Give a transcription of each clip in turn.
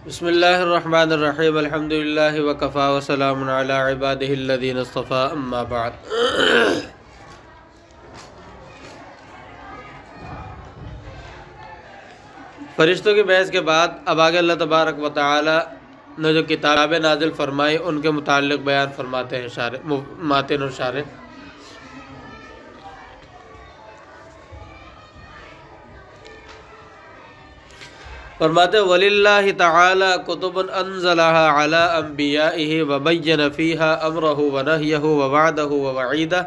بسم اللہ الرحمن الرحیم الحمد للہ وکفا وسلام علی عبادہ الذین اصطفیٰ اما بعد۔ فرشتوں کی بحث کے بعد اب آگے اللہ تبارک و تعالی نے جو کتابیں نازل فرمائی ان کے متعلق بیان فرماتے ہیں ماتن و شارح۔ فرماتے وَلِلَّهِ تَعَالَى كُتُبٌ أَنزَلَهَا عَلَىٰ أَنبِيَائِهِ وَبَيَّنَ فِيهَا أَمْرَهُ وَنَهْيَهُ وَوَعْدَهُ وَوَعِيدَهُ۔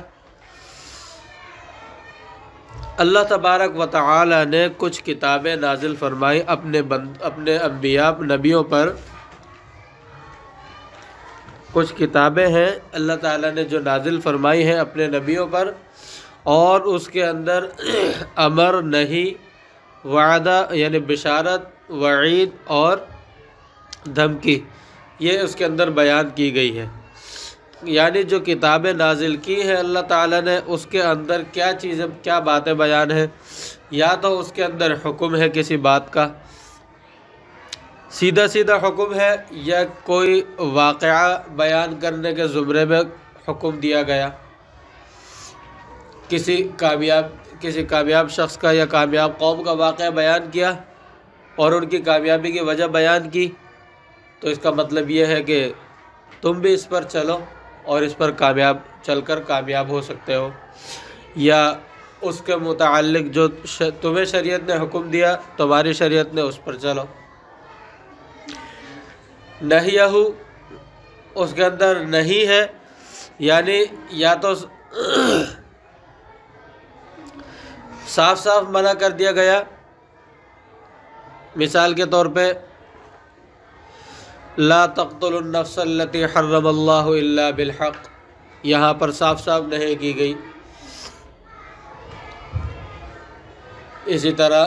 اللہ تبارک و تعالی نے کچھ کتابیں نازل فرمائی اپنے انبیاء نبیوں پر۔ کچھ کتابیں ہیں اللہ تعالی نے جو نازل فرمائی ہیں اپنے نبیوں پر، اور اس کے اندر امر، نہی، وعدہ یعنی بشارت، وعید اور دھمکی، یہ اس کے اندر بیان کی گئی ہے۔ یعنی جو کتابیں نازل کی ہیں اللہ تعالیٰ نے، اس کے اندر کیا باتیں بیان ہیں، یا تو اس کے اندر حکم ہے کسی بات کا، سیدھا حکم ہے، یا کوئی واقعہ بیان کرنے کے زمرے میں حکم دیا گیا، کسی کامیاب شخص کا یا کامیاب قوم کا واقعہ بیان کیا اور ان کی کامیابی کی وجہ بیان کی، تو اس کا مطلب یہ ہے کہ تم بھی اس پر چلو اور اس پر چل کر کامیاب ہو سکتے ہو، یا اس کے متعلق جو تمہیں شریعت نے حکم دیا تمہاری شریعت نے اس پر چلو۔ نہیہ اس کے اندر نہیں ہے، یعنی یا تو صاف منع کر دیا گیا، مثال کے طور پہ لا تقتلوا النفس التي حرم اللہ الا بالحق، یہاں پر صاف نہیں کی گئی۔ اسی طرح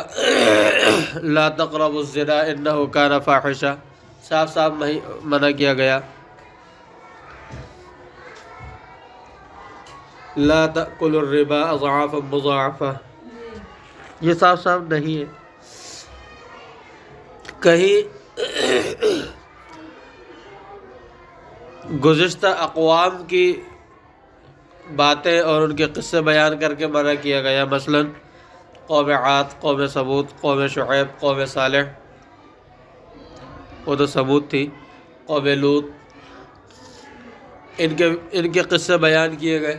لا تقربوا الزنا انہ کان فاحشہ، صاف منع کیا گیا۔ لا تأکلوا الربا اضعافا مضاعفہ، یہ صاف نہیں ہے۔ کہیں گزشتہ اقوام کی باتیں اور ان کے قصے بیان کر کے منع کیا گیا، مثلا قوم عاد، قوم ثمود، قوم شعیب، قوم صالح، وہ تو ثمود تھی، قوم لوط، ان کے قصے بیان کیے گئے،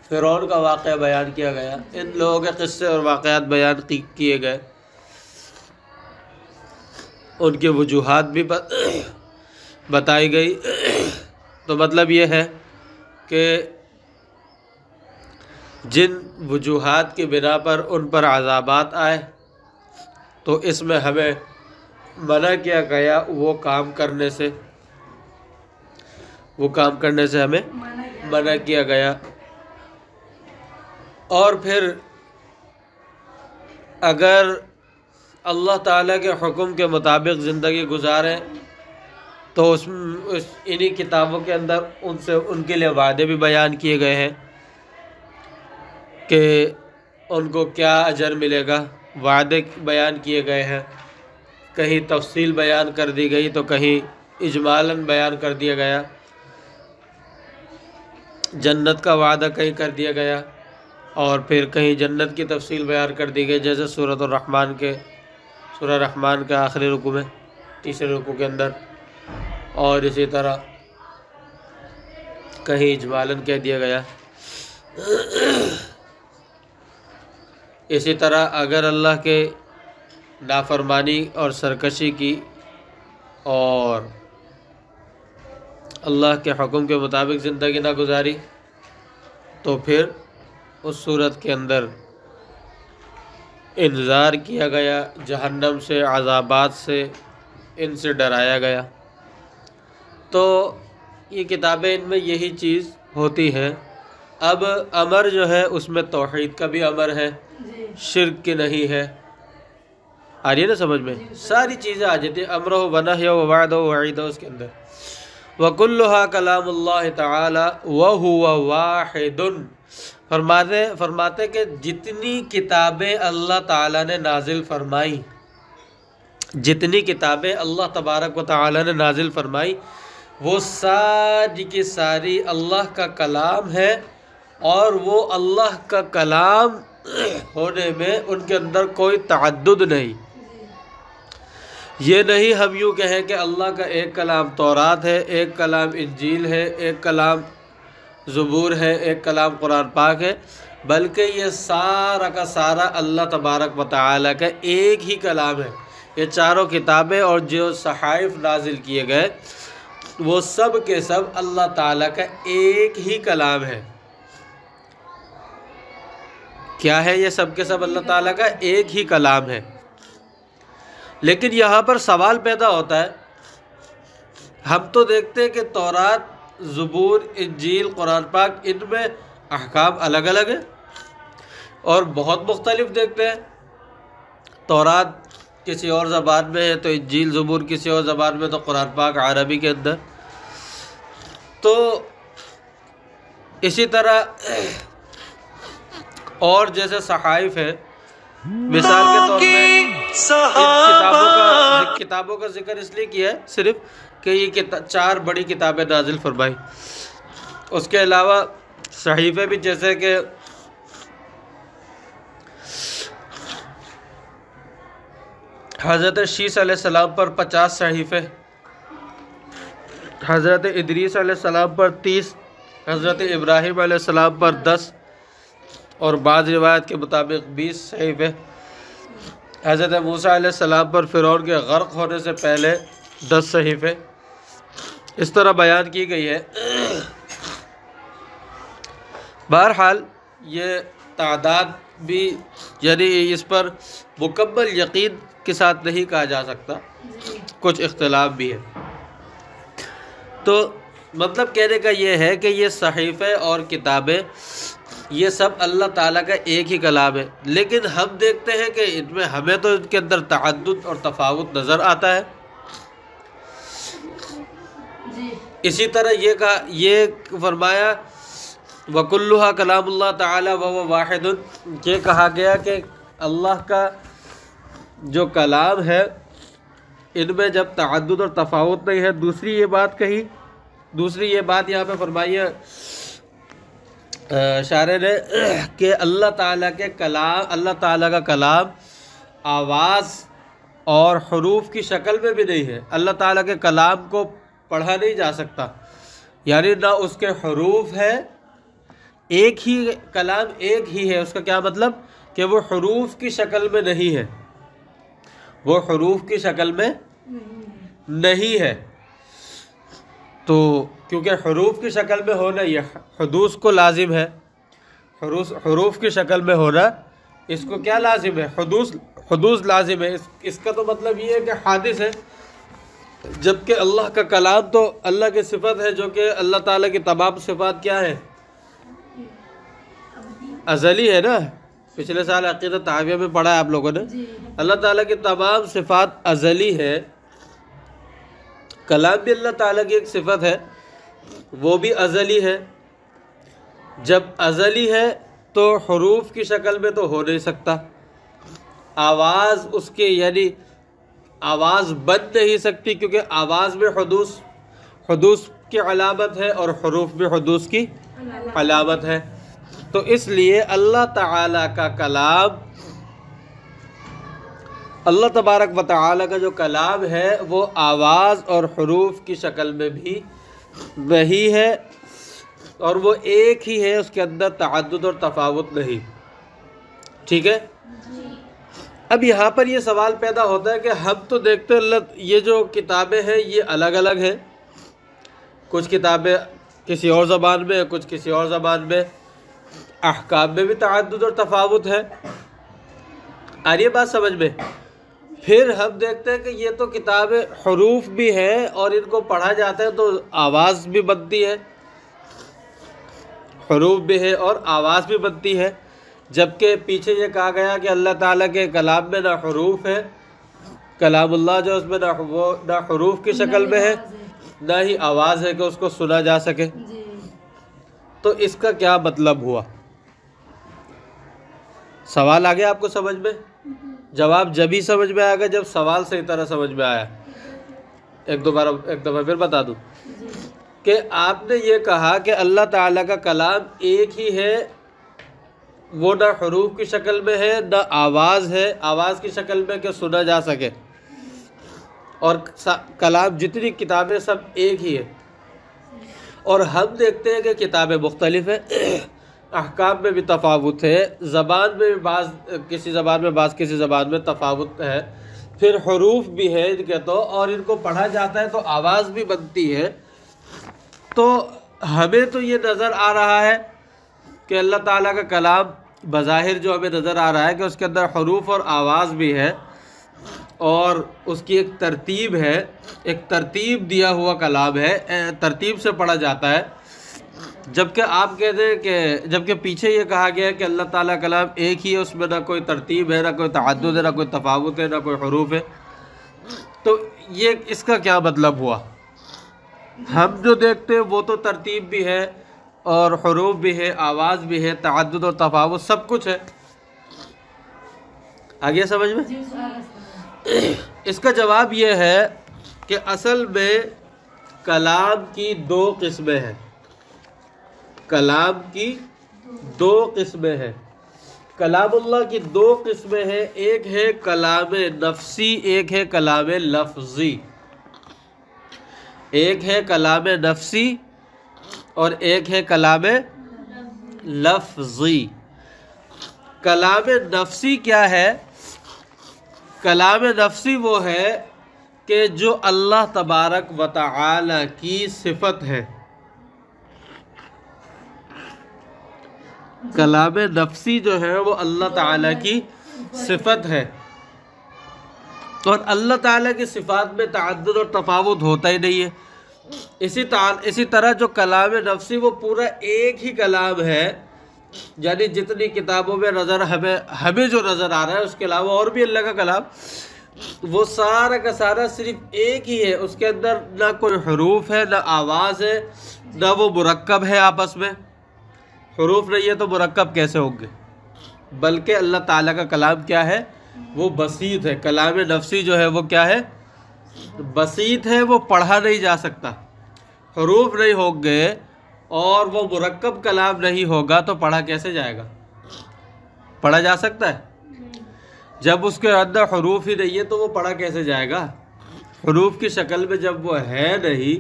فرعون کا واقعہ بیان کیا گیا، ان لوگوں کے قصے اور واقعات بیان کیے گئے، ان کی وجوہات بھی بتائی گئی۔ تو مطلب یہ ہے کہ جن وجوہات کی بنا پر ان پر عذابات آئے تو اس میں ہمیں منع کیا گیا وہ کام کرنے سے ہمیں منع کیا گیا۔ اور پھر اگر اللہ تعالیٰ کے حکم کے مطابق زندگی گزاریں تو انہی کتابوں کے اندر ان کے لیے وعدے بھی بیان کیے گئے ہیں کہ ان کو کیا اجر ملے گا، وعدے بیان کیے گئے ہیں، کہیں تفصیل بیان کر دی گئی تو کہیں اجمالاً بیان کر دیا گیا، جنت کا وعدہ کہیں کر دیا گیا اور پھر کہیں جنت کی تفصیل بیان کر دی گئی، جیسے سورہ رحمان کے آخری رکوع میں، تیسرے رکوع کے اندر، اور اسی طرح کہیں اجمالاً کہہ دیا گیا۔ اسی طرح اگر اللہ کے نافرمانی اور سرکشی کی اور اللہ کے حکم کے مطابق زندگی نہ گزاری تو پھر اس صورت کے اندر انذار کیا گیا، جہنم سے، عذابات سے، ان سے ڈرایا گیا۔ تو یہ کتابیں، ان میں یہی چیز ہوتی ہے۔ اب امر جو ہے اس میں توحید کا بھی امر ہے، شرک کی نہیں ہے، آ رہی ہے نا سمجھ میں؟ ساری چیزیں آ جاتی ہیں، امرہ ونہیہ ووعدہ ووعیدہ اس کے اندر۔ وَكُلُّهَا كَلَامُ اللَّهِ تَعَالَى وَهُوَ وَاحِدٌ، فرماتے کہ جتنی کتابیں اللہ تعالیٰ نے نازل فرمائیں جتنی کتابیں اللہ تبارک و تعالی نے نازل فرمائی وہ ساری کی ساری اللہ کا کلام ہے، اور وہ اللہ کا کلام ہونے میں ان کے اندر کوئی تعدد نہیں۔ یہ نہیں ہم یوں کہیں کہ اللہ کا ایک کلام تورات ہے، ایک کلام انجیل ہے، ایک کلام زبور ہے، ایک کلام قرآن پاک ہے، بلکہ یہ سارا کا سارا اللہ تبارک و تعالیٰ کا ایک ہی کلام ہے۔ یہ چاروں کتابیں اور جو صحائف نازل کیے گئے وہ سب کے سب اللہ تعالیٰ کا ایک ہی کلام ہے۔ کیا ہے یہ سب کے سب اللہ تعالیٰ کا ایک ہی کلام ہے۔ لیکن یہاں پر سوال پیدا ہوتا ہے، ہم تو دیکھتے ہیں کہ تورات، زبور، انجیل، قرآن پاک ان میں احکام الگ الگ ہیں اور بہت مختلف دیکھتے ہیں۔ تورات کسی اور زبان میں ہے تو انجیل زبور کسی اور زبان میں، تو قرآن پاک عربی کے اندر۔ تو اسی طرح اور جیسے صحائف ہے، مثال کے طور پہ ان کتابوں کا ذکر اس لیے کیا ہے صرف کہ یہ 4 بڑی کتابیں نازل فرمائی۔ اس کے علاوہ صحیفے بھی، جیسے کہ حضرت شیس علیہ السلام پر 50 صحیفے، حضرت ادریس علیہ السلام پر 30، حضرت ابراہیم علیہ السلام پر 10، اور بعض روایت کے مطابق 20 صحیفے، حضرت موسیٰ علیہ السلام پر فرعون کے غرق ہونے سے پہلے 10 صحیفے، اس طرح بیان کی گئی ہے۔ بہرحال یہ تعداد بھی، یعنی اس پر مکمل یقین کے ساتھ نہیں کہا جا سکتا، کچھ اختلاف بھی ہے۔ تو مطلب کہنے کا یہ ہے کہ یہ صحیفے اور کتابیں یہ سب اللہ تعالیٰ کا ایک ہی کلام ہے، لیکن ہم دیکھتے ہیں کہ ان میں ہمیں تو ان کے اندر تعدد اور تفاوت نظر آتا ہے۔ اسی طرح یہ فرمایا وَكُلُّهَا کلام اللہ تعالیٰ وَهُوَ وَاحِدٌ، یہ کہا گیا کہ اللہ کا جو کلام ہے ان میں جب تعدد اور تفاوت نہیں ہے۔ دوسری یہ بات یہاں پہ فرمائی ہے شاعر نے کہ اللہ تعالیٰ کا کلام آواز اور حروف کی شکل میں بھی نہیں ہے۔ اللہ تعالیٰ کے کلام کو پڑھا نہیں جا سکتا، یعنی نہ اس کے حروف ہے، ایک ہی کلام ایک ہی ہے۔ اس کا کیا مطلب کہ وہ حروف کی شکل میں نہیں ہے، وہ حروف کی شکل میں نہیں ہے۔ تو کیونکہ حروف کی شکل میں ہونا یہ حدوث کو لازم ہے، حروف کی شکل میں ہونا اس کو کیا لازم ہے؟ حدوث لازم ہے۔ اس کا تو مطلب یہ ہے کہ حادث ہے، جبکہ اللہ کا کلام تو اللہ کی صفت ہے، جو کہ اللہ تعالیٰ کی تمام صفات کیا ہے؟ ازلی ہے نا۔ پچھلے سال عقیدہ تحاویہ میں پڑھا ہے آپ لوگوں نے، اللہ تعالیٰ کی تمام صفات ازلی ہے۔ کلام بھی اللہ تعالیٰ کی ایک صفت ہے، وہ بھی ازلی ہے۔ جب ازلی ہے تو حروف کی شکل میں تو ہو نہیں سکتا، آواز اس کے یعنی آواز بن نہیں سکتی، کیونکہ آواز میں حدوث کی علامت ہے اور حروف میں حدوث کی علامت ہے۔ تو اس لیے اللہ تعالیٰ کا کلام، اللہ تبارک و تعالیٰ کا جو کلام ہے وہ آواز اور حروف کی شکل میں بھی نہیں ہے، اور وہ ایک ہی ہے، اس کے اندر تعدد اور تفاوت نہیں۔ ٹھیک ہے؟ اب یہاں پر یہ سوال پیدا ہوتا ہے کہ ہم تو دیکھتے ہیں یہ جو کتابیں ہیں یہ الگ الگ ہیں، کچھ کتابیں کسی اور زبان میں، کچھ کسی اور زبان میں، احکام میں بھی تعدد اور تفاوت ہے۔ آ رہی ہے بات سمجھ میں؟ پھر ہم دیکھتے ہیں کہ یہ تو کتابیں حروف بھی ہیں اور ان کو پڑھا جاتا ہے تو آواز بھی بنتی ہے، حروف بھی ہے اور آواز بھی بنتی ہے، جبکہ پیچھے یہ کہا گیا کہ اللہ تعالیٰ کے کلام میں نہ حروف ہے، کلام اللہ جو اس میں نہ حروف کی شکل میں ہے، نہ ہی آواز ہے کہ اس کو سنا جا سکے۔ تو اس کا کیا مطلب ہوا؟ سوال آ گیا آپ کو سمجھ میں؟ جواب جب ہی سمجھ میں آئے گا جب سوال صحیح طرح سمجھ میں آیا۔ ایک دفعہ پھر بتا دوں کہ آپ نے یہ کہا کہ اللہ تعالیٰ کا کلام ایک ہی ہے، وہ نہ حروف کی شکل میں ہے نہ آواز ہے، آواز کی شکل میں کہ سنا جا سکے، اور کلام جتنی کتابیں سب ایک ہی ہے۔ اور ہم دیکھتے ہیں کہ کتابیں مختلف ہیں، احکام میں بھی تفاوت ہے، زبان میں بھی بعض کسی زبان میں بعض کسی زبان میں تفاوت ہے، پھر حروف بھی ہے ان کے تو، اور ان کو پڑھا جاتا ہے تو آواز بھی بنتی ہے۔ تو ہمیں تو یہ نظر آ رہا ہے کہ اللہ تعالیٰ کا کلام بظاہر جو ہمیں نظر آ رہا ہے کہ اس کے اندر حروف اور آواز بھی ہے، اور اس کی ایک ترتیب ہے، ایک ترتیب دیا ہوا کلام ہے، ترتیب سے پڑھا جاتا ہے۔ جبکہ آپ کہتے ہیں کہ جبکہ پیچھے یہ کہا گیا ہے کہ اللہ تعالیٰ کا کلام ایک ہی ہے، اس میں نہ کوئی ترتیب ہے، نہ کوئی تعدد ہے، نہ کوئی تفاوت ہے، نہ کوئی حروف ہے، تو یہ اس کا کیا مطلب ہوا؟ ہم جو دیکھتے ہیں وہ تو ترتیب بھی ہے اور حروف بھی ہے، آواز بھی ہے، تعدد اور تفاوت سب کچھ ہے۔ آگے سمجھ میں؟ اس کا جواب یہ ہے کہ اصل میں کلام کی دو قسمیں ہیں، کلام کی دو قسمیں ہیں، کلام اللہ کی دو قسمیں ہیں، ایک ہے کلام نفسی، ایک ہے کلام لفظی، ایک ہے کلام نفسی اور ایک ہے کلام لفظی۔ کلام نفسی کیا ہے؟ کلام نفسی وہ ہے کہ جو اللہ تبارک و تعالی کی صفت ہے، کلام نفسی جو ہے وہ اللہ تعالیٰ کی صفت ہے، اور اللہ تعالیٰ کی صفات میں تعدد اور تفاوت ہوتا ہی نہیں ہے۔ اسی طرح جو کلام نفسی وہ پورا ایک ہی کلام ہے، یعنی جتنی کتابوں میں ہمیں جو نظر آ رہا ہے اس کے علاوہ اور بھی اللہ کا کلام، وہ سارا کا سارا صرف ایک ہی ہے، اس کے اندر نہ کوئی حروف ہے، نہ آواز ہے، نہ وہ مرکب ہے آپس میں۔ حروف نہیں ہے تو مرکب کیسے ہوں گے؟ بلکہ اللہ تعالیٰ کا کلام کیا ہے؟ وہ بسیط ہے۔ کلام نفسی جو ہے وہ کیا ہے؟ بسیط ہے، وہ پڑھا نہیں جا سکتا، حروف نہیں ہوں گے اور وہ مرکب کلام نہیں ہوگا تو پڑھا کیسے جائے گا؟ پڑھا جا سکتا ہے؟ جب اس کے اندر حروف ہی نہیں ہے تو وہ پڑھا کیسے جائے گا؟ حروف کی شکل میں جب وہ ہے نہیں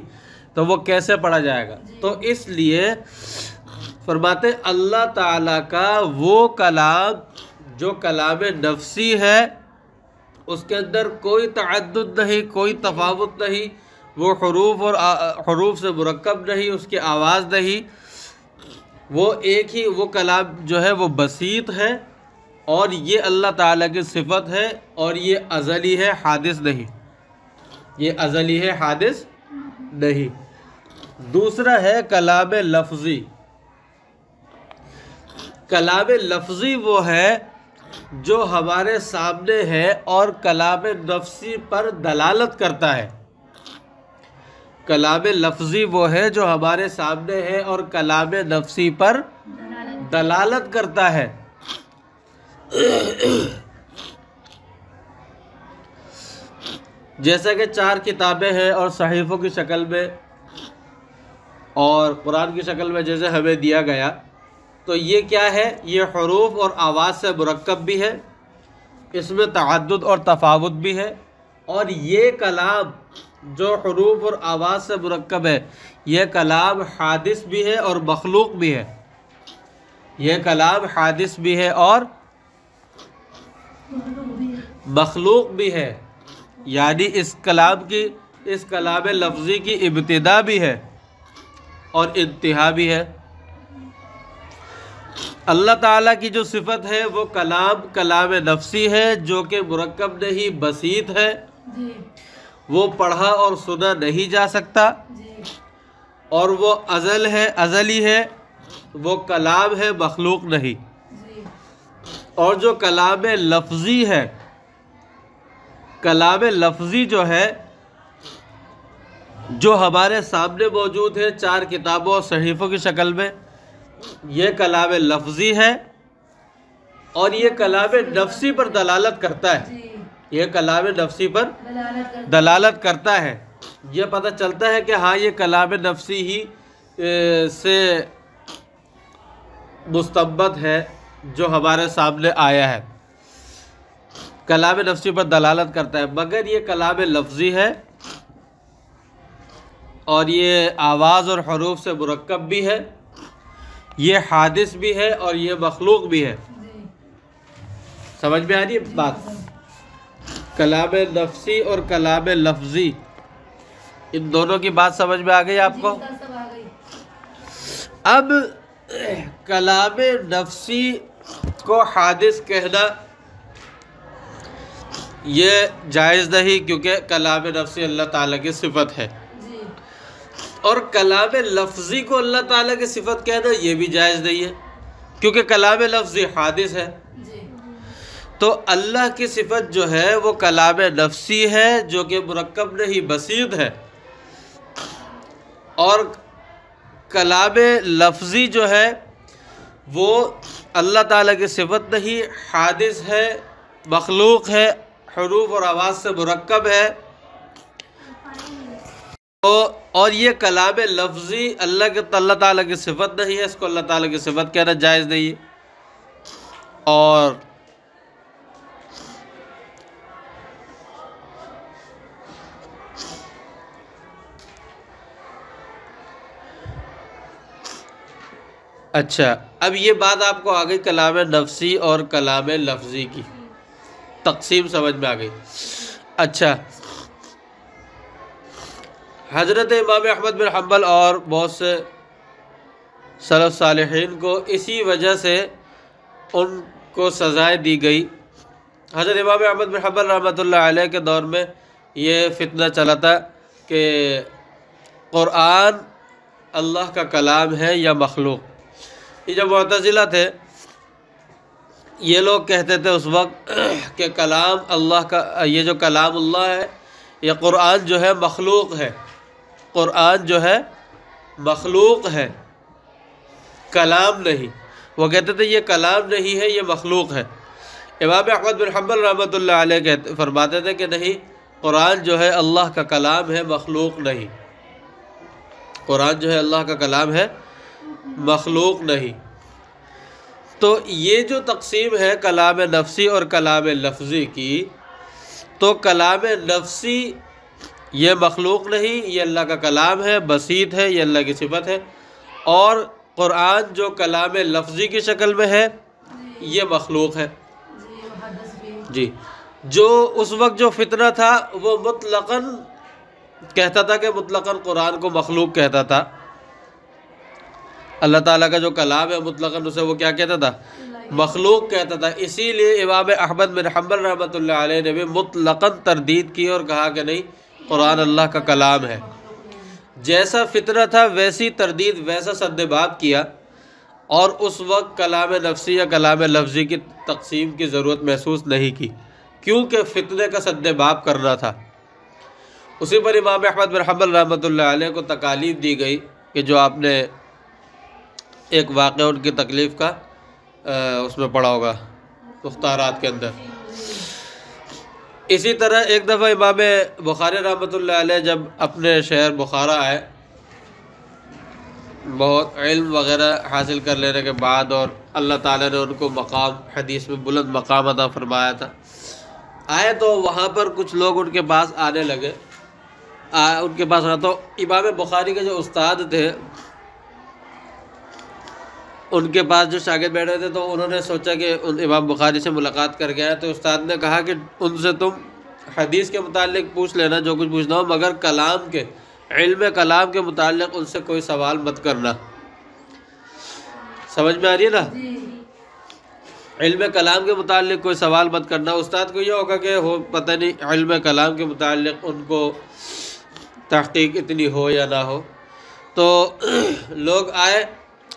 تو وہ کیسے پڑھا جائے گا؟ تو اس لیے فرماتے اللہ تعالیٰ کا وہ کلام جو کلام نفسی ہے، اس کے اندر کوئی تعدد نہیں، کوئی تفاوت نہیں، وہ حروف سے مرکب نہیں، اس کی آواز نہیں، وہ ایک ہی وہ کلام جو ہے وہ بسیط ہے، اور یہ اللہ تعالیٰ کی صفت ہے، اور یہ ازلی ہے، حادث نہیں، یہ ازلی ہے، حادث نہیں۔ دوسرا ہے کلام لفظی۔ کلام لفظی وہ ہے جو ہمارے سامنے ہے اور کلام نفسی پر دلالت کرتا ہے۔ کلام لفظی وہ ہے جو ہمارے سامنے ہے اور کلام نفسی پر دلالت کرتا ہے۔ جیسا کہ 4 کتابیں ہیں اور صحیفوں کی شکل میں اور قرآن کی شکل میں جیسے ہمیں دیا گیا، تو یہ کیا ہے؟ یہ حروف اور آواز سے مرکب بھی ہے، اس میں تعدد اور تفاوت بھی ہے، اور یہ کلام جو حروف اور آواز سے مرکب ہے، یہ کلام حادث بھی ہے اور مخلوق بھی ہے، یہ کلام حادث بھی ہے اور مخلوق بھی ہے، یعنی اس کلام لفظی کی ابتدا بھی ہے اور انتہا بھی ہے۔ اللہ تعالیٰ کی جو صفت ہے وہ کلام نفسی ہے، جو کہ مرکب نہیں، بسیط ہے، وہ پڑھا اور سنا نہیں جا سکتا، اور وہ ازلی ہے، وہ کلام ہے، مخلوق نہیں۔ اور جو کلام لفظی ہے، کلام لفظی جو ہے جو ہمارے سامنے موجود ہے 4 کتابوں اور صحیفوں کی شکل میں، یہ کلام لفظی ہے، اور یہ کلام نفسی پر دلالت کرتا ہے، یہ کلام نفسی پر دلالت کرتا ہے۔ یہ پتہ چلتا ہے کہ ہاں یہ کلام نفسی ہی سے مستنبط ہے جو ہمارے سامنے آیا ہے، کلام نفسی پر دلالت کرتا ہے، مگر یہ کلام لفظی ہے اور یہ آواز اور حروف سے مرکب بھی ہے، یہ حادث بھی ہے اور یہ مخلوق بھی ہے۔ سمجھ میں آ رہی ہے بات؟ کلام نفسی اور کلام لفظی، ان دونوں کی بات سمجھ میں آ گئی آپ کو؟ اب کلام نفسی کو حادث کہنا یہ جائز نہیں، کیونکہ کلام نفسی اللہ تعالیٰ کی صفت ہے، اور کلام لفظی کو اللہ تعالیٰ کی صفت کہنا یہ بھی جائز نہیں ہے، کیونکہ کلام لفظی حادث ہے۔ تو اللہ کی صفت جو ہے وہ کلام نفسی ہے، جو کہ مرکب نہیں بسیط ہے، اور کلام لفظی جو ہے وہ اللہ تعالیٰ کی صفت نہیں، حادث ہے، مخلوق ہے، حروف اور آواز سے مرکب ہے، اور یہ کلام لفظی اللہ تعالیٰ کی صفت نہیں ہے، اس کو اللہ تعالیٰ کی صفت کہنا جائز نہیں ہے۔ اور اچھا، اب یہ بات آپ کو آ گئی کلام نفسی اور کلام لفظی کی تقسیم سمجھ میں آ گئی۔ اچھا، حضرت امام احمد بن حنبل اور بہت سے سلف صالحین کو اسی وجہ سے ان کو سزائیں دی گئی۔ حضرت امام احمد بن حنبل رحمۃ اللہ علیہ کے دور میں یہ فتنہ چلا تھا کہ قرآن اللہ کا کلام ہے یا مخلوق۔ یہ جو معتزلہ تھے یہ لوگ کہتے تھے اس وقت کہ کلام اللہ کا، یہ جو کلام اللہ ہے، یہ قرآن جو ہے مخلوق ہے، قرآن جو ہے مخلوق ہے، کلام نہیں۔ وہ کہتے تھے یہ کلام نہیں ہے، یہ مخلوق ہے۔ امام احمد بن حنبل رحمۃ اللہ علیہ فرماتے تھے کہ نہیں، قرآن جو ہے اللہ کا کلام ہے، مخلوق نہیں، قرآن جو ہے اللہ کا کلام ہے، مخلوق نہیں۔ تو یہ جو تقسیم ہے کلام نفسی اور کلام لفظی کی، تو کلام نفسی یہ مخلوق نہیں، یہ اللہ کا کلام ہے، بسیط ہے، یہ اللہ کی صفت ہے، اور قرآن جو کلام لفظی کی شکل میں ہے یہ مخلوق ہے۔ جی، جو اس وقت جو فتنہ تھا وہ مطلقاً کہتا تھا کہ مطلقاً قرآن کو مخلوق کہتا تھا، اللہ تعالیٰ کا جو کلام ہے مطلقاً اسے وہ کیا کہتا تھا؟ مخلوق کہتا تھا۔ اسی لیے امام احمد بن حنبل رحمۃ اللہ علیہ نے بھی مطلقاً تردید کی اور کہا کہ نہیں، قرآن اللہ کا کلام ہے۔ جیسا فتنہ تھا ویسی تردید، ویسا سد باب کیا، اور اس وقت کلام نفسی یا کلام لفظی کی تقسیم کی ضرورت محسوس نہیں کی، کیونکہ فتنے کا سد باب کرنا تھا۔ اسی پر امام احمد بن حنبل رحمۃ اللہ علیہ کو تکالیف دی گئی کہ جو آپ نے ایک واقعہ ان کی تکلیف کا اس میں پڑھا ہوگا مختارات کے اندر۔ اسی طرح ایک دفعہ امام بخاری رحمۃ اللہ علیہ جب اپنے شہر بخارا آئے، بہت علم وغیرہ حاصل کر لینے کے بعد، اور اللہ تعالیٰ نے ان کو مقام، حدیث میں بلند مقام عطا فرمایا تھا، آئے تو وہاں پر کچھ لوگ ان کے پاس آنے لگے، ان کے پاس آنا تو امام بخاری کے جو استاد تھے ان کے پاس جو شاگرد بیٹھے تھے، تو انہوں نے سوچا کہ امام بخاری سے ملاقات کر گیا ہے، تو استاد نے کہا کہ ان سے تم حدیث کے متعلق پوچھ لینا جو کچھ پوچھنا ہو، مگر کلام کے، علم کلام کے متعلق ان سے کوئی سوال مت کرنا۔ سمجھ میں آ رہی ہے نا؟ علم کلام کے متعلق کوئی سوال مت کرنا۔ استاد کو یہ ہوگا کہ پتہ نہیں علم کلام کے متعلق ان کو تحقیق اتنی ہو یا نہ ہو۔ تو لوگ آئے،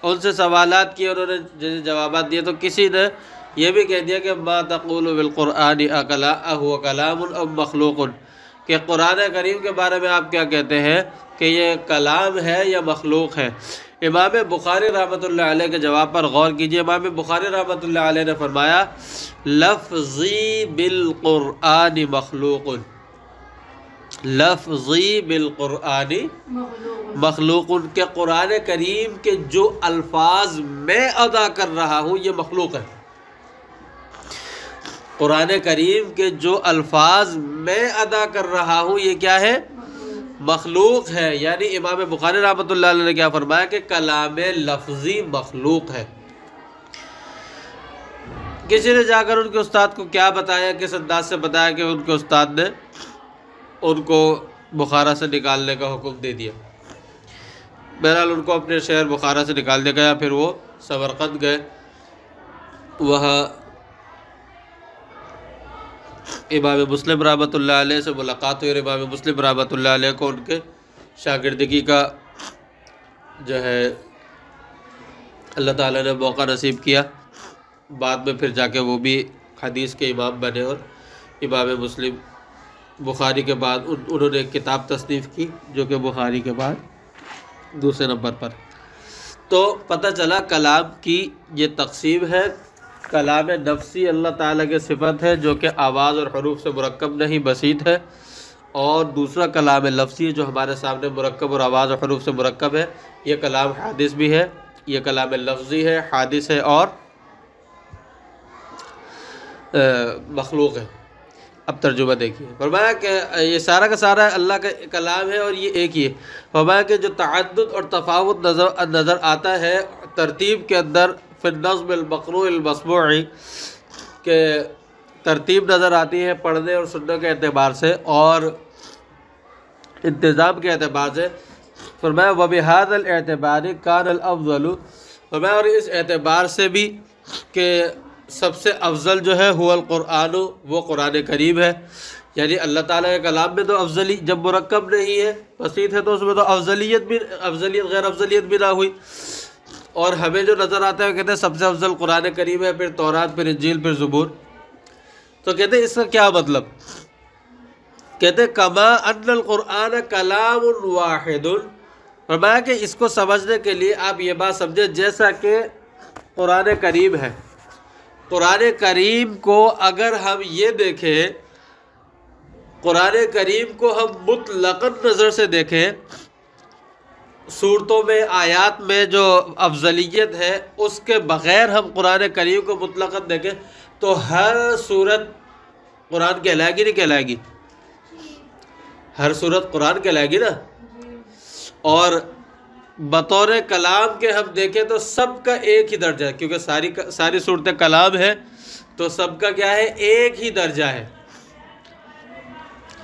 ان سے سوالات کیے، انہوں نے جیسے جوابات دیے، تو کسی نے یہ بھی کہہ دیا کہ ما تقول بالقرآن اهو کلام ام مخلوق، کہ قرآن کریم کے بارے میں آپ کیا کہتے ہیں، کہ یہ کلام ہے یا مخلوق ہے؟ امام بخاری رحمۃ اللہ علیہ کے جواب پر غور کیجیے۔ امام بخاری رحمۃ اللہ علیہ نے فرمایا لفظی بالقرآن مخلوق، لفظی بالقرآن مخلوق، کہ قرآن کریم کے جو الفاظ میں ادا کر رہا ہوں یہ مخلوق ہے۔ قرآن کریم کے جو الفاظ میں ادا کر رہا ہوں یہ کیا ہے؟ مخلوق ہے۔ یعنی امام بخاری رحمۃ اللہ علیہ نے کیا فرمایا کہ کلام لفظی مخلوق ہے۔ کسی نے جا کر ان کے استاد کو کیا بتایا، کس انداز سے بتایا کہ ان کے استاد نے ان کو بخارا سے نکالنے کا حکم دے دیا۔ بہرحال ان کو اپنے شہر بخارا سے نکال دیا گیا، پھر وہ سمرقند گئے، وہاں امام مسلم رحمۃ اللہ علیہ سے ملاقات ہوئی، اور امام مسلم رحمۃ اللہ علیہ کو ان کے شاگردگی کا جو ہے اللہ تعالیٰ نے موقع نصیب کیا۔ بعد میں پھر جا کے وہ بھی حدیث کے امام بنے، اور امام مسلم بخاری کے بعد انہوں نے ایک کتاب تصنیف کی جو کہ بخاری کے بعد دوسرے نمبر پر۔ تو پتہ چلا کلام کی یہ تقسیم ہے۔ کلام نفسی اللہ تعالیٰ کی صفت ہے جو کہ آواز اور حروف سے مرکب نہیں بسیط ہے، اور دوسرا کلام لفظی جو ہمارے سامنے مرکب اور آواز اور حروف سے مرکب ہے، یہ کلام حادث بھی ہے، یہ کلام لفظی ہے، حادث ہے اور مخلوق ہے۔ اب ترجمہ دیکھیے، فرمایا کہ یہ سارا کا سارا اللہ کا کلام ہے اور یہ ایک ہی ہے۔ فرمایا کہ جو تعدد اور تفاوت نظر آتا ہے ترتیب کے اندر، فی النظم المقروء المسموع، کہ ترتیب نظر آتی ہے پڑھنے اور سننے کے اعتبار سے اور انتظام کے اعتبار سے۔ فرمایا وَبِهَذَا الْاعْتِبَارِ كَانَ الْأَفْضَلُ، فرمایا اور اس اعتبار سے بھی کہ سب سے افضل جو ہے هو القرآن، وہ قرآن کریم ہے۔ یعنی اللہ تعالیٰ کے کلام میں تو افضلی جب مرکب نہیں ہے، بسیط ہے، تو اس میں تو افضلیت غیر افضلیت بھی نہ ہوئی۔ اور ہمیں جو نظر آتا ہے کہتے ہیں سب سے افضل قرآن کریم ہے، پھر تورات، پھر انجیل، پھر زبور۔ تو کہتے ہیں اس کا کیا مطلب؟ کہتے ہیں کما ان القرآن کلام واحد، فرمایا کہ اس کو سمجھنے کے لیے آپ یہ بات سمجھیں جیسا کہ قرآن کریم ہے۔ قرآن کریم کو اگر ہم یہ دیکھیں، قرآن کریم کو ہم مطلقاً نظر سے دیکھیں، صورتوں میں، آیات میں جو افضلیت ہے اس کے بغیر ہم قرآن کریم کو مطلقاً دیکھیں تو ہر صورت قرآن کہلائے گی نہیں کہلائے گی؟ ہر صورت قرآن کہلائے گی نا۔ اور بطور کلام کے ہم دیکھیں تو سب کا ایک ہی درجہ ہے، کیونکہ ساری صورتیں کلام ہے تو سب کا کیا ہے؟ ایک ہی درجہ ہے۔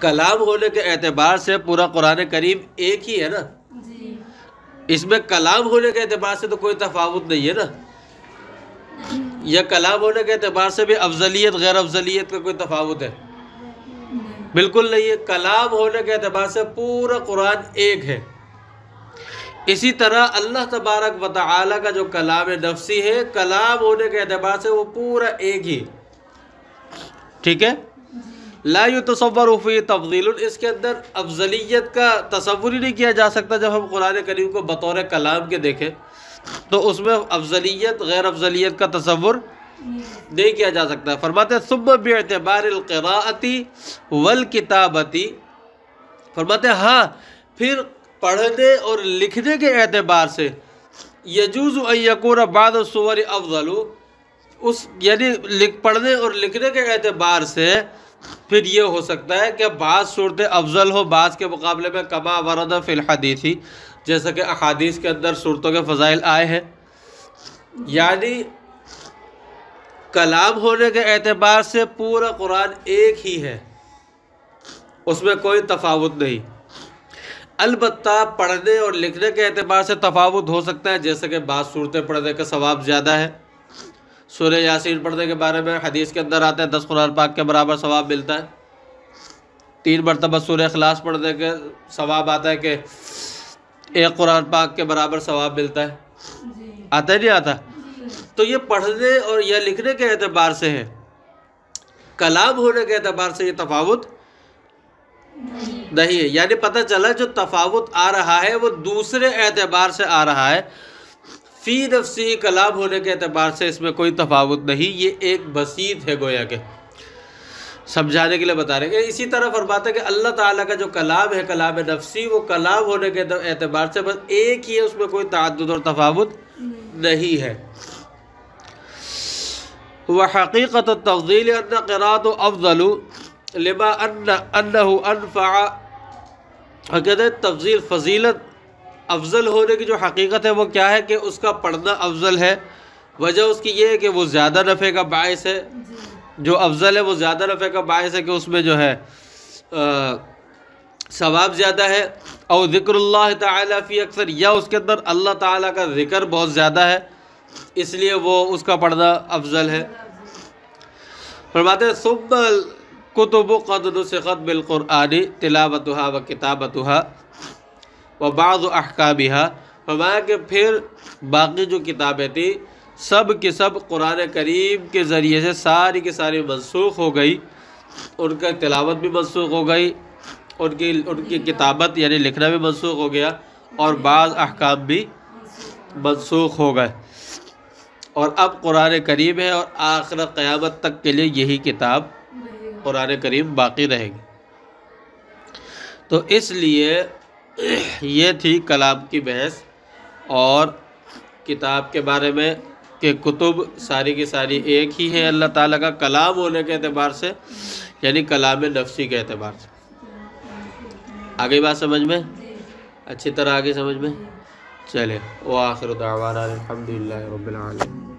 کلام ہونے کے اعتبار سے پورا قرآن کریم ایک ہی ہے نا، اس میں کلام ہونے کے اعتبار سے تو کوئی تفاوت نہیں ہے نا، یا کلام ہونے کے اعتبار سے بھی افضلیت غیر افضلیت کا کوئی تفاوت ہے؟ بالکل نہیں ہے۔ کلام ہونے کے اعتبار سے پورا قرآن ایک ہے۔ اسی طرح اللہ تبارک و تعالی کا جو کلام نفسی ہے، کلام ہونے کے اعتبار سے وہ پورا ایک ہی، ٹھیک ہے؟ لا یتصور فی تفضیل، اس کے اندر افضلیت کا تصور ہی نہیں کیا جا سکتا۔ جب ہم قرآن کریم کو بطور کلام کے دیکھیں تو اس میں افضلیت غیر افضلیت کا تصور نہیں کیا جا سکتا۔ فرماتے ہیں ثم باعتبار القراءۃ والکتابۃ، فرماتے ہیں ہاں پھر پڑھنے اور لکھنے کے اعتبار سے یجوز ان یکون بعض الصور افضل، یعنی پڑھنے اور لکھنے کے اعتبار سے پھر یہ ہو سکتا ہے کہ بعض صورتیں افضل ہو بعض کے مقابلے میں، کما ورد فی الحدیث، جیسا کہ احادیث کے اندر صورتوں کے فضائل آئے ہیں۔ یعنی کلام ہونے کے اعتبار سے پورا قرآن ایک ہی ہے، اس میں کوئی تفاوت نہیں۔ البتہ پڑھنے اور لکھنے کے اعتبار سے تفاوت ہو سکتا ہے، جیسے کہ بعض صورتیں پڑھنے کا ثواب زیادہ ہے۔ سورہ یاسین پڑھنے کے بارے میں حدیث کے اندر آتا ہے 10 قرآن پاک کے برابر ثواب ملتا ہے۔ 3 مرتبہ سورہ اخلاص پڑھنے کے ثواب آتا ہے کہ 1 قرآن پاک کے برابر ثواب ملتا ہے، آتا ہے نہیں آتا؟ تو یہ پڑھنے اور یا لکھنے کے اعتبار سے ہے، کلام ہونے کے اعتبار سے یہ تفاوت نہیں ہے، یعنی پتہ چلا جو تفاوت آ رہا ہے وہ دوسرے اعتبار سے آ رہا ہے، فی نفسی کلام ہونے کے اعتبار سے اس میں کوئی تفاوت نہیں، یہ ایک بسیط ہے گویا کہ سمجھانے کے لیے بتا رہے ہیں۔ اسی طرح فرماتے ہیں کہ اللہ تعالیٰ کا جو کلام ہے کلام نفسی، وہ کلام ہونے کے اعتبار سے بس ایک ہی ہے، اس میں کوئی تعدد اور تفاوت نہیں ہے۔ وحقیقت التفضیل ان قراءت افضل لما انہ انفع، کہتے ہیں تفضیل فضیلت افضل ہونے کی جو حقیقت ہے وہ کیا ہے کہ اس کا پڑھنا افضل ہے، وجہ اس کی یہ ہے کہ وہ زیادہ نفع کا باعث ہے، جو افضل ہے وہ زیادہ نفع کا باعث ہے کہ اس میں جو ہے ثواب زیادہ ہے، اور ذکر اللہ تعالیٰ فی اکثر، یا اس کے اندر اللہ تعالیٰ کا ذکر بہت زیادہ ہے اس لیے وہ اس کا پڑھنا افضل ہے۔ فرماتے ہیں ثم الکتب قد نسخت بالقرآن تلاوتها و کتابتها و بعض احکامها، فرمایا کہ پھر باقی جو کتابیں تھیں سب کے سب قرآن کریم کے ذریعے سے ساری کی ساری منسوخ ہو گئی، ان کا تلاوت بھی منسوخ ہو گئی، ان کی کتابت یعنی لکھنا بھی منسوخ ہو گیا، اور بعض احکام بھی منسوخ ہو گئے، اور اب قرآن کریم ہے اور آخر قیامت تک کے لیے یہی کتاب قرآن کریم باقی رہے گی۔ تو اس لیے یہ تھی کلام کی بحث اور کتاب کے بارے میں کہ کتب ساری کی ساری ایک ہی ہے اللہ تعالیٰ کا کلام ہونے کے اعتبار سے، یعنی کلام نفسی کے اعتبار سے۔ آگے بات سمجھ میں اچھی طرح آگے سمجھ میں چلے۔ وآخر دعوانا الحمدللہ رب العالمین۔